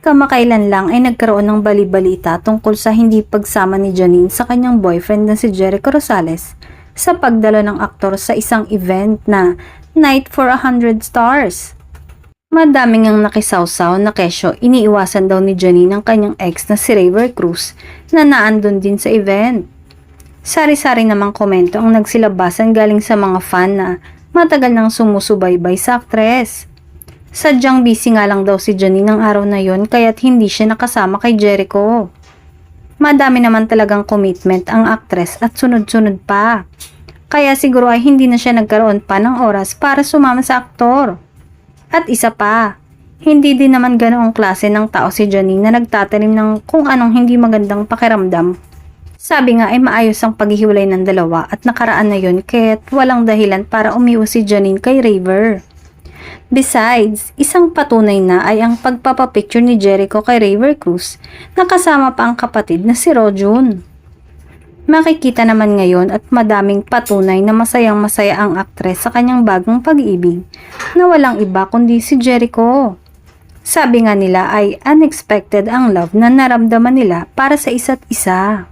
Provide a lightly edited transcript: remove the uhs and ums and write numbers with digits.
Kamakailan lang ay nagkaroon ng bali-balita tungkol sa hindi pagsama ni Janine sa kanyang boyfriend na si Jericho Rosales sa pagdalo ng aktor sa isang event na Night for 100 Stars. Madaming ang nakisawsaw na kesyo iniiwasan daw ni Janine ang kanyang ex na si Raver Cruz na naandun din sa event. Sari-sari namang komento ang nagsilabasan galing sa mga fan na matagal nang sumusubaybay sa aktres. Sadyang busy nga lang daw si Janine ng araw na yon kaya't hindi siya nakasama kay Jericho. Madami naman talagang commitment ang aktres at sunod-sunod pa. Kaya siguro ay hindi na siya nagkaroon pa ng oras para sumama sa aktor. At isa pa, hindi din naman ganoong klase ng tao si Janine na nagtatanim ng kung anong hindi magandang pakiramdam. Sabi nga ay maayos ang paghihiwalay ng dalawa at nakaraan na yun kaya't walang dahilan para umiwas si Janine kay Raver. Besides, isang patunay na ay ang pagpapapicture ni Jericho kay Raver Cruz na kasama pa ang kapatid na si Rojun. Makikita naman ngayon at madaming patunay na masayang-masaya ang aktres sa kanyang bagong pag-ibig na walang iba kundi si Jericho. Sabi nga nila ay unexpected ang love na naramdaman nila para sa isa't isa.